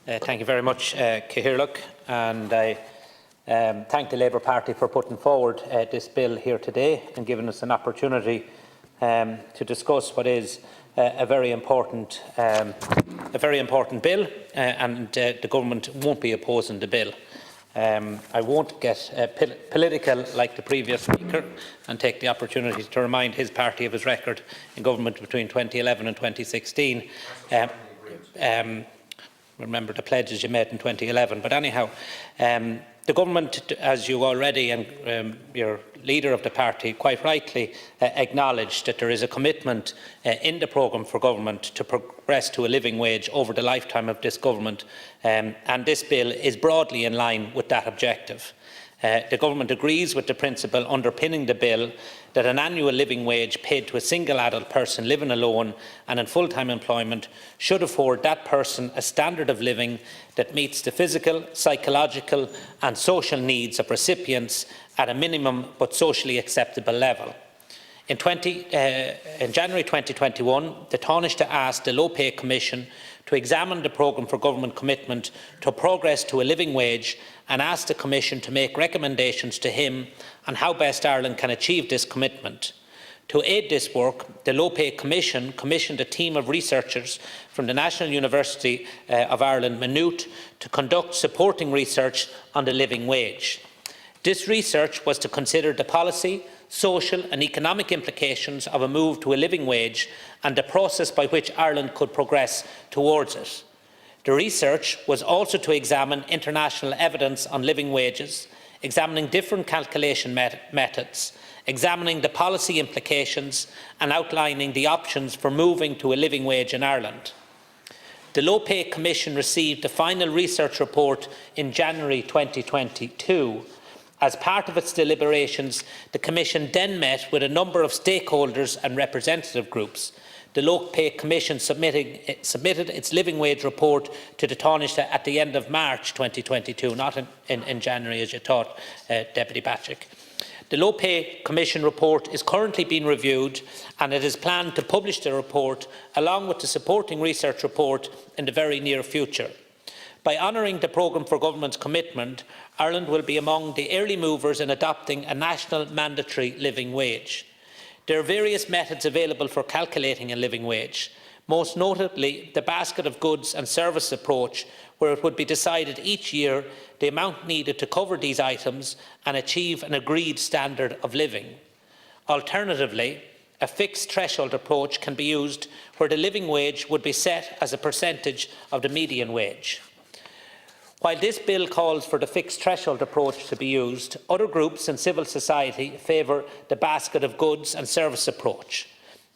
Thank you very much, Cathaoirleach, and I thank the Labour Party for putting forward this bill here today and giving us an opportunity to discuss what is a very important bill, and the government won't be opposing the bill. I won't get political like the previous speaker and take the opportunity to remind his party of his record in government between 2011 and 2016. Remember the pledges you made in 2011. But anyhow, the government, as you already and your leader of the party quite rightly acknowledged, that there is a commitment in the programme for government to progress to a living wage over the lifetime of this government, and this bill is broadly in line with that objective. The government agrees with the principle underpinning the bill that an annual living wage paid to a single adult person living alone and in full-time employment should afford that person a standard of living that meets the physical, psychological and social needs of recipients at a minimum but socially acceptable level. In January 2021, the Taoiseach asked the Low Pay Commission to examine the programme for government commitment to progress to a living wage and asked the Commission to make recommendations to him on how best Ireland can achieve this commitment. To aid this work, the Low Pay Commission commissioned a team of researchers from the National University of Ireland, Maynooth, to conduct supporting research on the living wage. This research was to consider the policy, social and economic implications of a move to a living wage and the process by which Ireland could progress towards it. The research was also to examine international evidence on living wages, examining different calculation methods, examining the policy implications and outlining the options for moving to a living wage in Ireland. The Low Pay Commission received the final research report in January 2022. As part of its deliberations, the Commission then met with a number of stakeholders and representative groups. The Low Pay Commission submitted its living wage report to the Taoiseach at the end of March 2022, not in January as you thought, Deputy Patrick. The Low Pay Commission report is currently being reviewed and it is planned to publish the report along with the supporting research report in the very near future. By honouring the programme for government's commitment, Ireland will be among the early movers in adopting a national mandatory living wage. There are various methods available for calculating a living wage, most notably the basket of goods and service approach, where it would be decided each year the amount needed to cover these items and achieve an agreed standard of living. Alternatively, a fixed threshold approach can be used where the living wage would be set as a percentage of the median wage. While this bill calls for the fixed threshold approach to be used, other groups in civil society favour the basket of goods and service approach.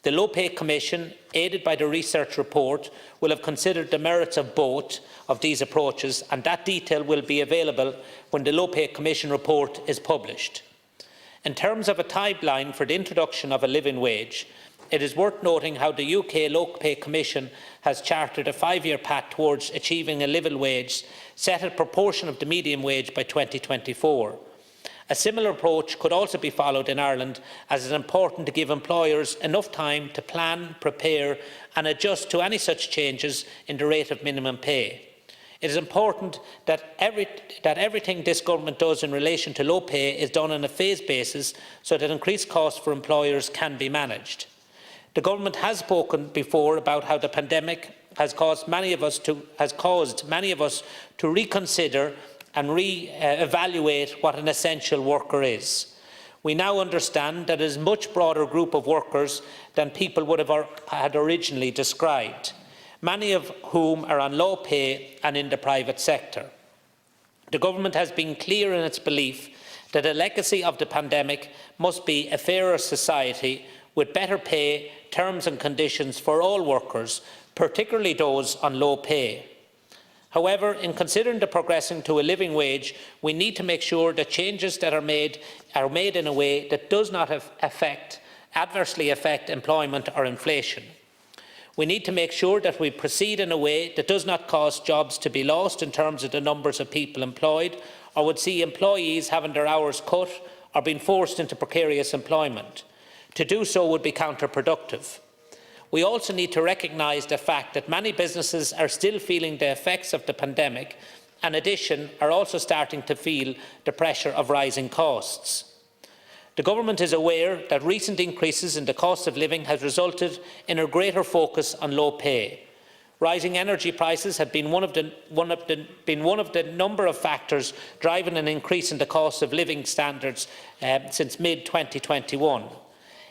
The Low Pay Commission, aided by the research report, will have considered the merits of both of these approaches, and that detail will be available when the Low Pay Commission report is published. In terms of a timeline for the introduction of a living wage, it is worth noting how the UK Low Pay Commission has chartered a 5-year path towards achieving a living wage set at proportion of the median wage by 2024. A similar approach could also be followed in Ireland, as it is important to give employers enough time to plan, prepare and adjust to any such changes in the rate of minimum pay. It is important that everything this government does in relation to low pay is done on a phased basis so that increased costs for employers can be managed. The government has spoken before about how the pandemic has caused many of us to reconsider and re-evaluate what an essential worker is. We now understand that it is a much broader group of workers than people would have had originally described, many of whom are on low pay and in the private sector. The government has been clear in its belief that a legacy of the pandemic must be a fairer society with better pay, terms and conditions for all workers, particularly those on low pay. However, in considering the progressing to a living wage, we need to make sure that changes that are made in a way that does not adversely affect employment or inflation. We need to make sure that we proceed in a way that does not cause jobs to be lost in terms of the numbers of people employed, or would see employees having their hours cut or being forced into precarious employment. To do so would be counterproductive. We also need to recognise the fact that many businesses are still feeling the effects of the pandemic and, in addition, are also starting to feel the pressure of rising costs. The Government is aware that recent increases in the cost of living has resulted in a greater focus on low pay. Rising energy prices have been one of the number of factors driving an increase in the cost of living standards since mid-2021.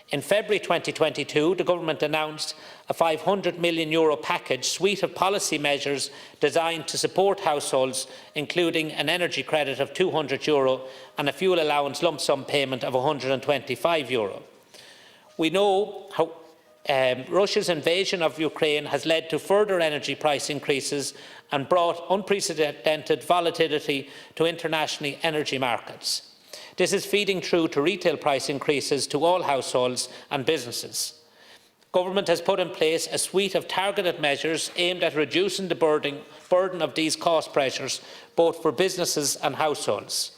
In February 2022, the Government announced a €500 million package suite of policy measures designed to support households, including an energy credit of €200 and a fuel allowance lump sum payment of €125. We know how Russia's invasion of Ukraine has led to further energy price increases and brought unprecedented volatility to international energy markets. This is feeding through to retail price increases to all households and businesses. Government has put in place a suite of targeted measures aimed at reducing the burden of these cost pressures, both for businesses and households.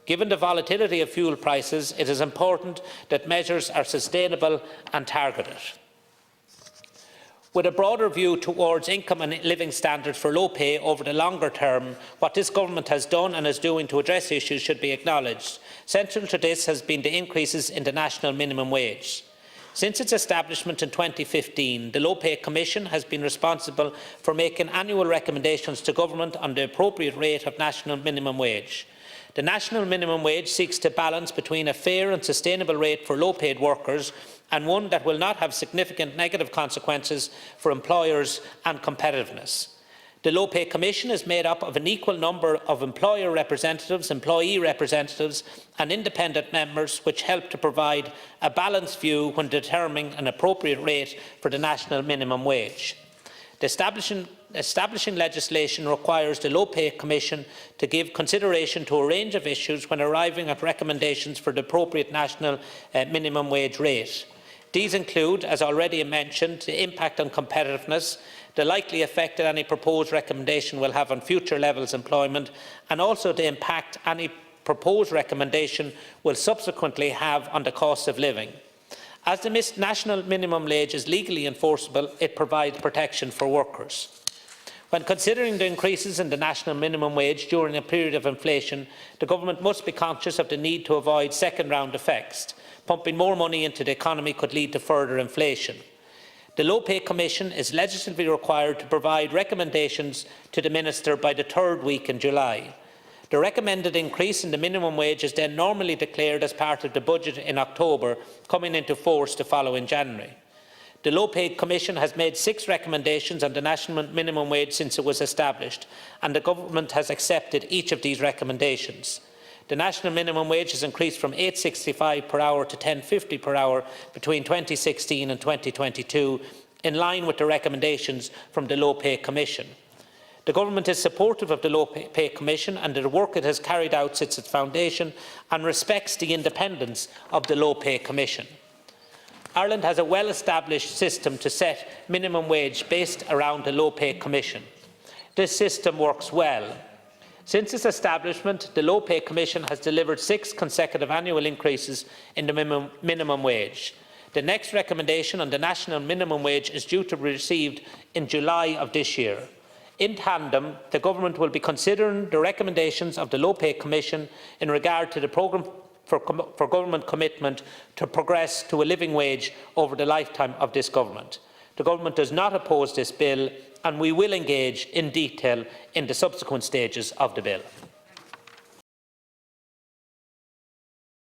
Given the volatility of fuel prices, it is important that measures are sustainable and targeted. With a broader view towards income and living standards for low pay over the longer term, what this Government has done and is doing to address issues should be acknowledged. Central to this has been the increases in the national minimum wage. Since its establishment in 2015, the Low Pay Commission has been responsible for making annual recommendations to Government on the appropriate rate of national minimum wage. The national minimum wage seeks to balance between a fair and sustainable rate for low-paid workers and one that will not have significant negative consequences for employers and competitiveness. The Low Pay Commission is made up of an equal number of employer representatives, employee representatives and independent members, which help to provide a balanced view when determining an appropriate rate for the national minimum wage. The establishing legislation requires the Low Pay Commission to give consideration to a range of issues when arriving at recommendations for the appropriate national minimum wage rate. These include, as already mentioned, the impact on competitiveness, the likely effect that any proposed recommendation will have on future levels of employment, and also the impact any proposed recommendation will subsequently have on the cost of living. As the national minimum wage is legally enforceable, it provides protection for workers. When considering the increases in the national minimum wage during a period of inflation, the Government must be conscious of the need to avoid second-round effects. Pumping more money into the economy could lead to further inflation. The Low Pay Commission is legislatively required to provide recommendations to the Minister by the third week in July. The recommended increase in the minimum wage is then normally declared as part of the budget in October, coming into force the following January. The Low Pay Commission has made 6 recommendations on the national minimum wage since it was established, and the Government has accepted each of these recommendations. The national minimum wage has increased from €8.65 per hour to €10.50 per hour between 2016 and 2022, in line with the recommendations from the Low Pay Commission. The Government is supportive of the Low Pay Commission and the work it has carried out since its foundation, and respects the independence of the Low Pay Commission. Ireland has a well-established system to set minimum wage based around the Low Pay Commission. This system works well. Since its establishment, the Low Pay Commission has delivered 6 consecutive annual increases in the minimum wage. The next recommendation on the national minimum wage is due to be received in July of this year. In tandem, the Government will be considering the recommendations of the Low Pay Commission in regard to the programme for government commitment to progress to a living wage over the lifetime of this Government. The Government does not oppose this bill, and we will engage in detail in the subsequent stages of the bill.